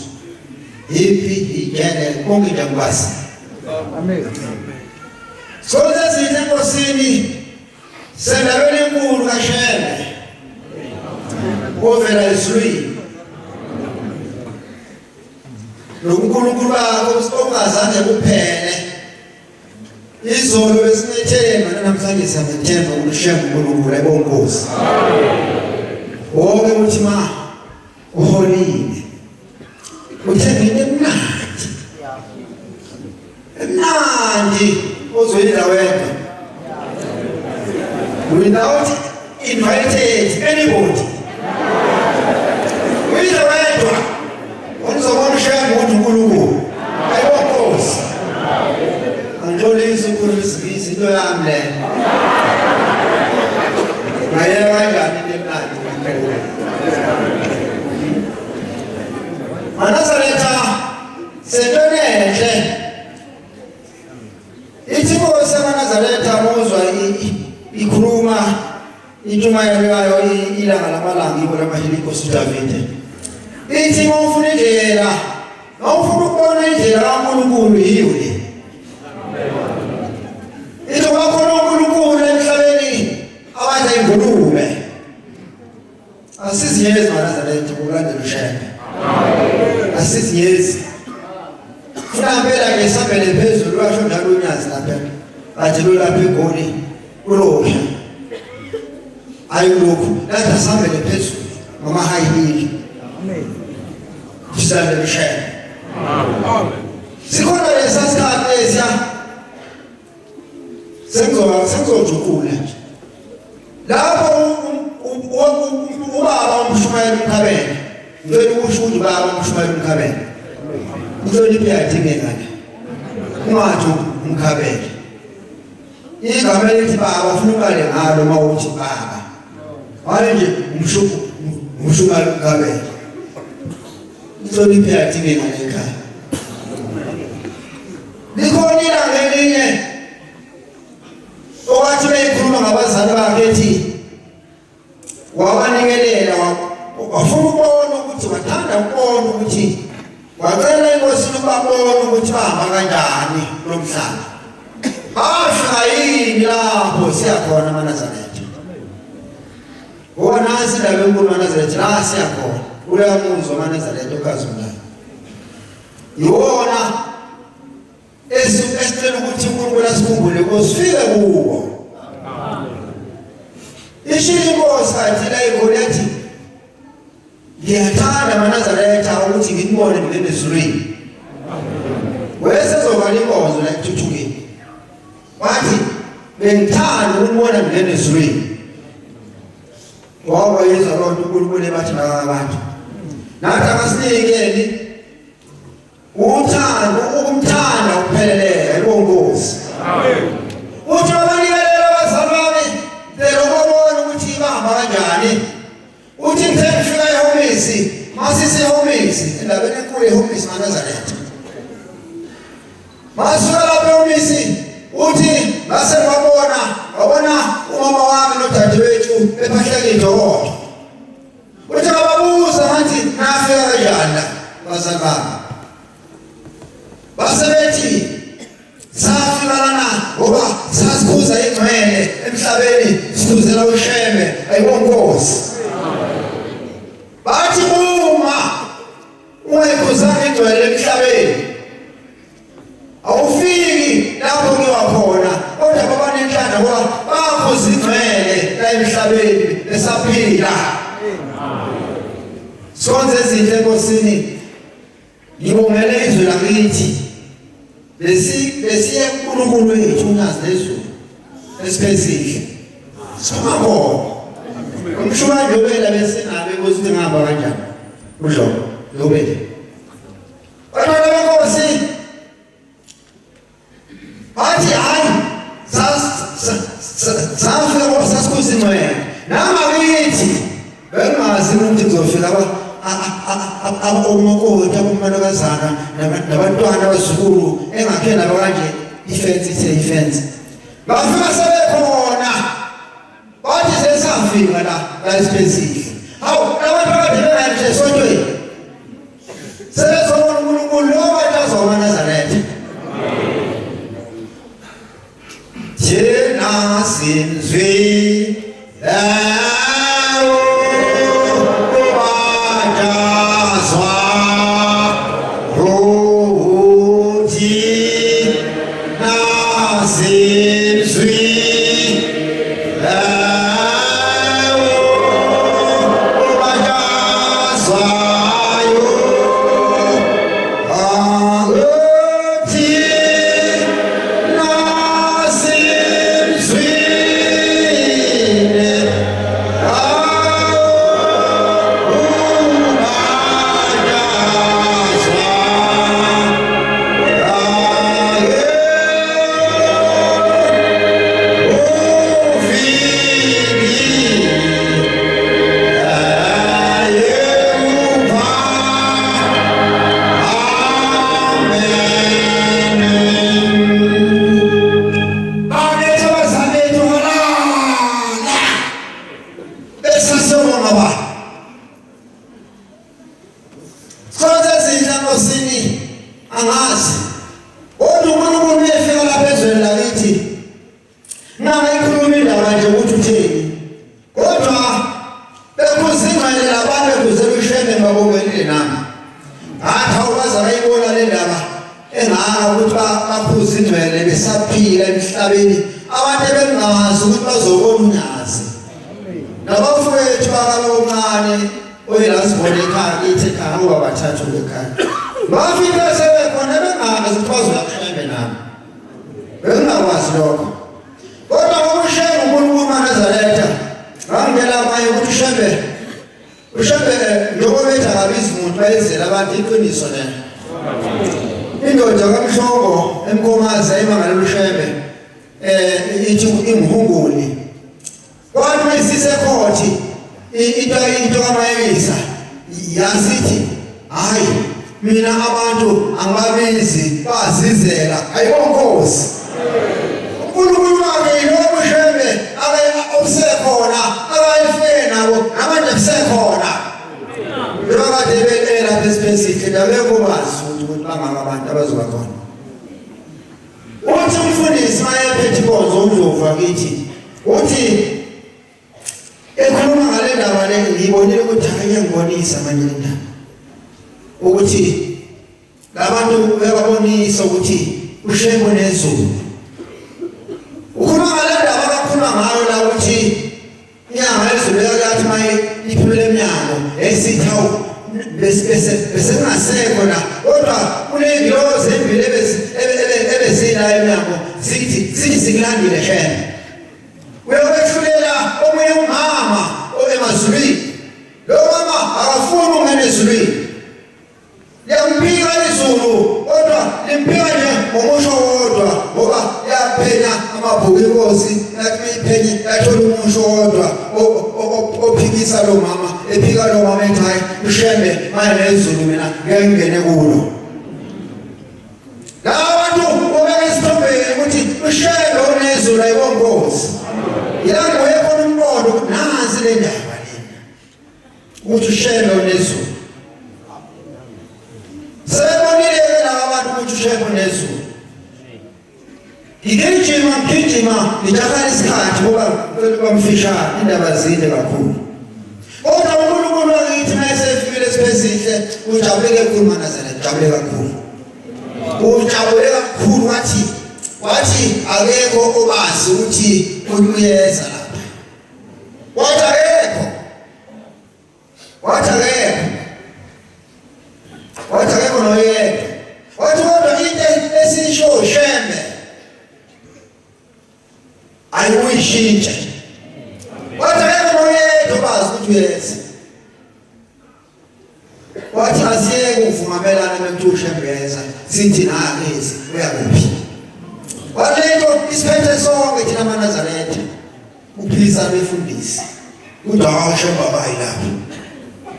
[SPEAKER 3] Iphi igene konke nje ngikwazi. Amen. So lezi enkosini sendaweni enkulu kaShembe. Ovela ezulwini. Lonkulunkulu bakho ongazange kuphele. Izolo besinethemba namhlanje siyamethemba uShembe uNkulunkulu ayibonkosi. Wonke uthi ma uholile. Uthengile mnandi. Mnandi ozoyila wedwa. Without invited anybody. Uyila wedwa. Unizobona uShembe uNkulunkulu. Ayibonkosi. Angitholisi ukhuluma isingisi into yami le. Ngayeka kanjani lemnandi. Manazaretha sentonenhle. Ithi Nkosi yaManazaretha muzwa ikhuluma intshumayelo yayo ilanga lamalanga ibo lamahili Nkosi uDavide. Ithi mawufuna indlela, mawufuna ukubona indlela kaNkulunkulu yiyo le. Ithi wakhona uNkulunkulu emhlabeni abaza ingulube. Asiziyezi Manazaretha ukulandela uShembe. Asiziyezi. Funa phela ke sabele phezulu washo njalo unyazi lapha. Athi lo lapha eGoli kulokho. Ayilokhu la sabele phezulu mama hayili. Amen. Kusale uShembe. Amen. Sikhona lesasikhathi lesiya. Sengizojukula. Lapho ubaba umshumayeli uMkhabela. Ngicela ukusho ukuthi baba umshumayeli uMkhabela. Uhloniphe yadingekana. Ungathi uMkhabela. Igama elithi baba ufuna ukale ngalo mawuthi baba. Hayi nje umshumayeli uMkhabela. Uhloniphe yadingekana ekhaya. Likhona ilanga elinye owathi beyikhuluma ngabazali bakhe ethi wabanikelela wafuna ukubona ukuthi wathanda ukubona ukuthi wacela iNkosi ukubabona ukuthi bahamba kanjani lomhlaba. Afika yini lapho siyakhona eManazaretha. Ngoba nasi la benkulu eManazaretha la siyakhona. Uleya muzi eManazaretha okazulayo. Yiwona esicela ukuthi uNkulunkulu asikhumbule kusifike kuwo. Ishilo Nkosi athi la iGoli yathi ngiyathanda eManazaretha ukuthi ngikubone ngene ezulwini. Wesezoba inkonzo la ethuthukeni. Wathi bengithanda ukubona ngene ezulwini. Ngoba yeza lonto uNkulunkulu ebathi nabantu. Nathi akasinikeli uthando ukumthanda ukupheleleyo ayibonkosi. Amen. Uthi abanikelela abazali bami phela ukubona ukuthi bahamba kanjani. Uthi ngifika eHomisi, masise eHomisi, endabeni enkulu eHomisi eManazaretha. Masuka lapha eHomisi, uthi ngase wabona umama wami nodadewethu bephahleke idokotela. Uthi ngababuza ngathi nafika kanjani la bazali bami. Basebethi safika lana ngoba sasikhuza ingcwele emhlabeni sikhuzela uShembe ayibonkosi. Bathi uma ungayikhuzanga ingcwele emhlabeni awufiki lapho ngiwakhona kodwa baba nenhlanda ngoba bakhuza ingcwele la emhlabeni esaphila. Sonke izinto enkosini ngibongele izwi lakithi. Besiye uNkulunkulu wethu unyazi lezulu esiphezile. Sibabona. Umshumayeli Yobela bese nabe ukuthi ngihamba kanjani. Udlobo Yobela. Bantwana beNkosi. Athi hayi safika ngoba sasikhuza ingcwele. Namakithi bengazi ukuthi kuzofika abomakoti abomalokazana nabantwana abazukulu engaphela kanje ifence ithe ifence bafika sebekhona bathi sesafika la isipesile hawu abantu akade bengathi esontweni sebezobona uNkulunkulu lo batazoma Nazareth thina sinzwe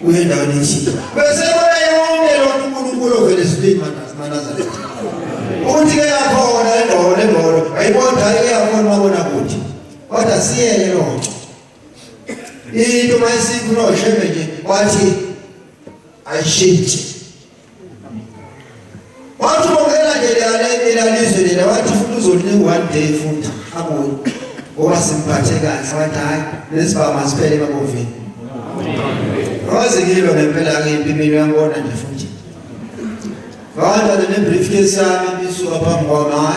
[SPEAKER 3] uyendaweni ethile bese bona yonke lokhu uNkulunkulu ovele sibili maNazaretha ukuthi ke yakhona endolo ayibona yakhona mabona kuthi kodwa siyele lonke into mayisikhona shebe nje wathi ayishintshe wathi bongela nje lalizwe lelo wathi futhi uzolinika one day futhi abuye ngoba simphathe kahle wathi hayi lesibaba siphele emabovini wazi ngilo ngempela ngimpimini yangona nje futhi wanda le briefcase yami bisuka phambi kwami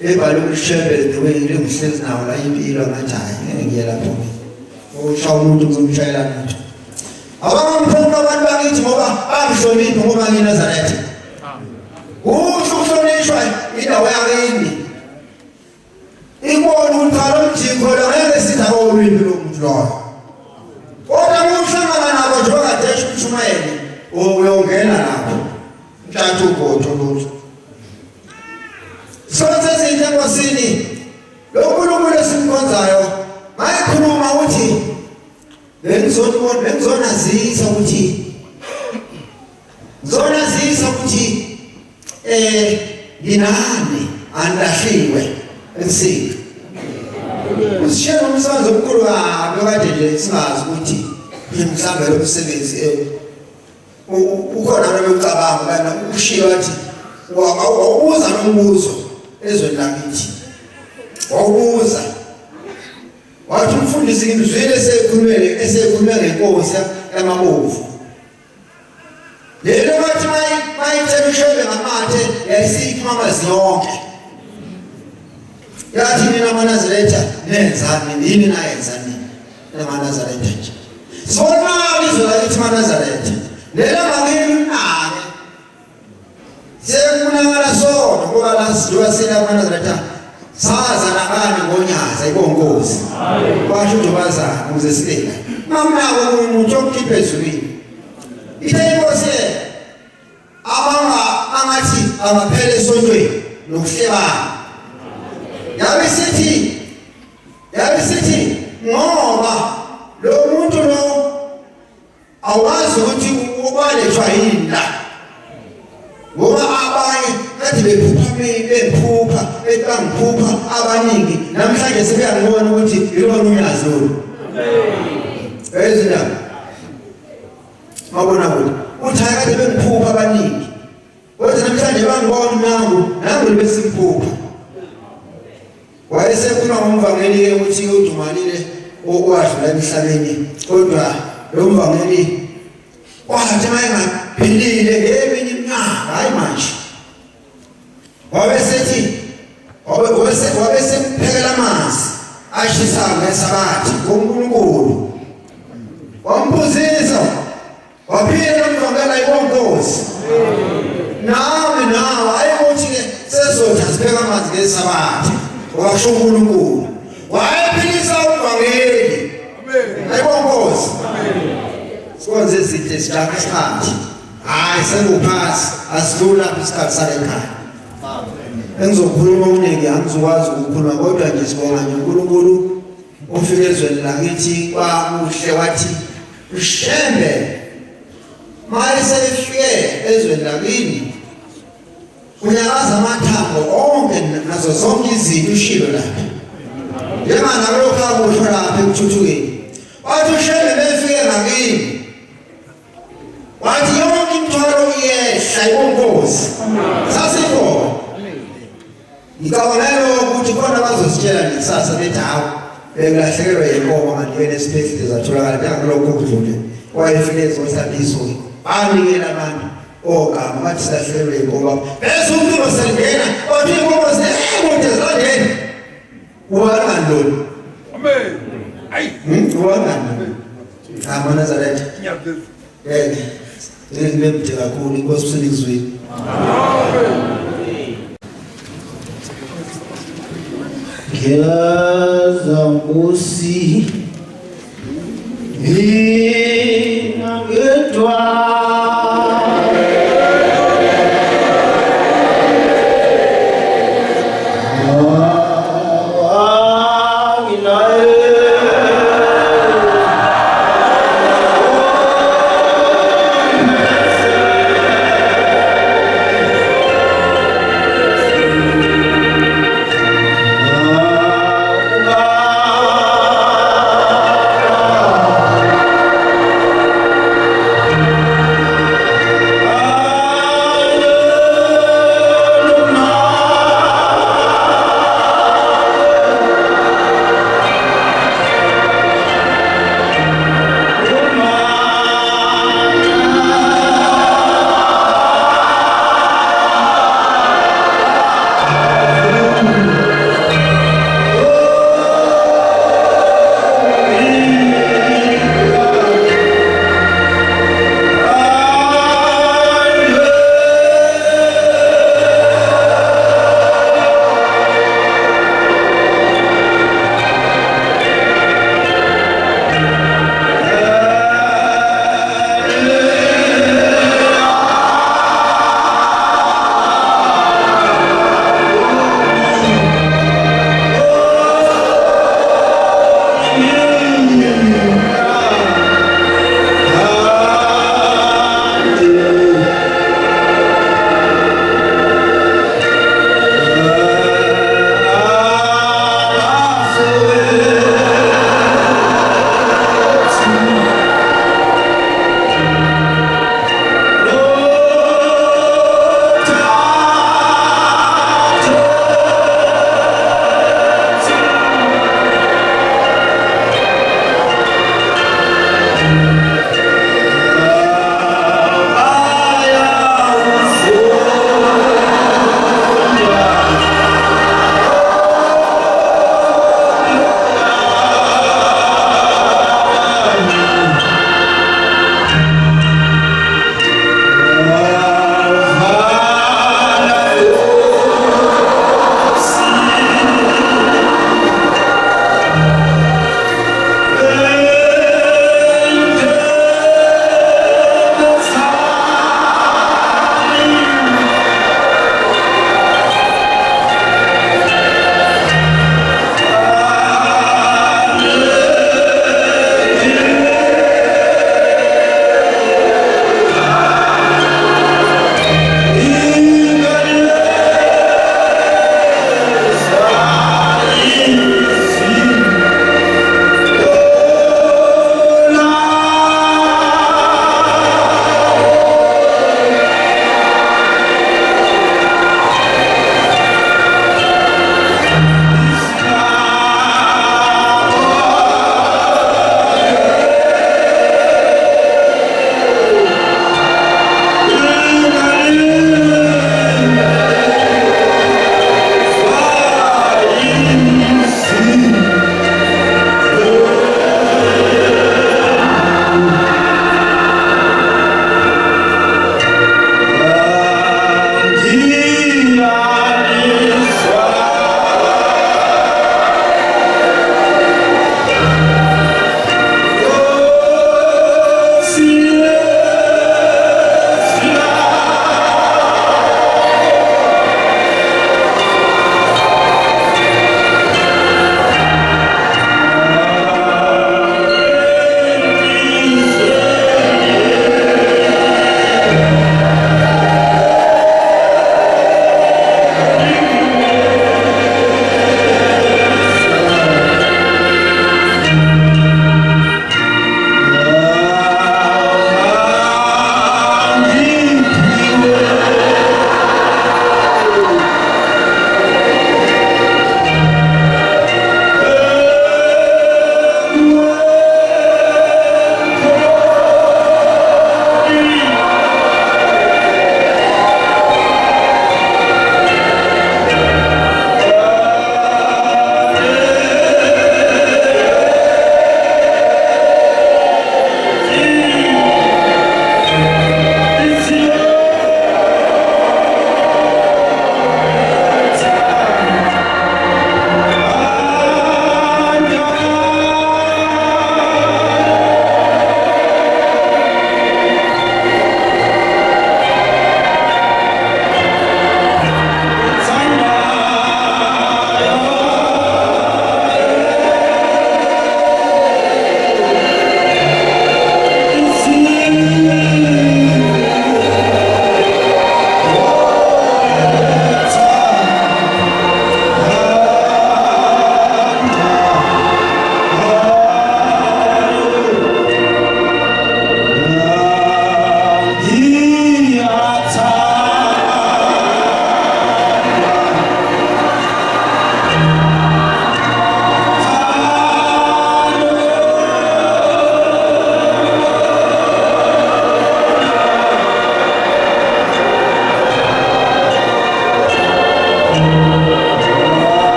[SPEAKER 3] ebhalwe uShebele the way ngihlezi nawo la impilo ngathi hayi ngiye lapho usha umuntu ngizomshayela nathi abamphuma abantu bakithi ngoba bangihlonipha ngoba ngiNazaretha usho ukuhlonishwa indawo yakini ikona umthalo omjingo la ngeke sidaba olwini lomuntu loyo kodwa uhlangana nabo nje wakade ushumayele uyongena lapho mthatha ugodo lutho sonke izinto enkosini lo nkulunkulu esimkhonzayo mayikhuluma uthi bengizonazisa ukuthi nginani andahliwe emsini usishela umsebenzi omkhulu kabi okade nje singazi ukuthi mhlambe lo msebenzi ukhona lokucabanga kana ukushiya wathi wawubuza nombuzo ezweni lakithi wawubuza wathi umfundisi ngizwile esekhulume ngenkosi yamabovu lelo wathi mayitshela uShebe ngamathe yayisikho amazi yonke yathi mina maNazaretha nenzani yini nayenzani maNazaretha nje sona izwe lakithi maNazaretha lelo ngakini nake sekunakala sona ngoba lasiwa sela maNazaretha saza nakani ngonyaza ikonkosi basho nje bazana ukuze sibeka mamnako umuntu okhiphe ezulwini inkosi angathi abaphele esontweni nokuhlebana yabe sithi ngoba lo muntu lo awazi ukuthi ubalethwa yini la ngoba abanye kade bephupha bebangiphupha abaningi namhlanje sebeyangibona ukuthi yilona unyazi lo ezina mabona ukuthi kade bengiphupha abaningi kodwa namhlanje bangibona nangu besiphupha wayesekhuluma ngomvangeli ukuthi uDumalile okwadlula emhlabeni kodwa lo mvangeli wathi mayengaphilile ngeminye iminyaka hayi manje wabesemphekela amanzi ashisa ngesabathi ngoNkulunkulu wambuzisa waphila umvangela ikonkosi nawe ayikuthi-ke sezothi asipheka amanzi ngesabathi washo uNkulunkulu wayephilisa umvangeli ayikonkosi sikwenze izinto esijaka isikhathi hayi senguphasi asidlula lapho isikhathi sale ekhaya engizokhuluma okuningi angizokwazi ukukhuluma kodwa nje sibonga nje uNkulunkulu ufike ezweni lakithi kwakuhle wathi uShebe mayesefike ezweni lakini unyakaza amathambo onke nazo zonke izinto ushilo lapha njengana lokho akusho lapha ekuthuthukeni wathi uShebe befike ngakini wathi yonke imithwalo iyehla ikonkosi sasikhona ngicabangela ukuthi khona bazositshela ngekusasa bethi hawu bengalahlekelwa yinkomo kanti wena esibhedlela zatholakala njengalokho okudlule wayefike ezohlabiswa banikela abantu ogama bathi silahlekelwe yinkomo bese umuntu oselingena wathi inkomo zinemoto zilandeni uwangandoni
[SPEAKER 4] amen ayi
[SPEAKER 3] uwangandoni maNazaretha ngibemde kakhulu inkosi usenikuzwini
[SPEAKER 5] Ngiyaza Nkosi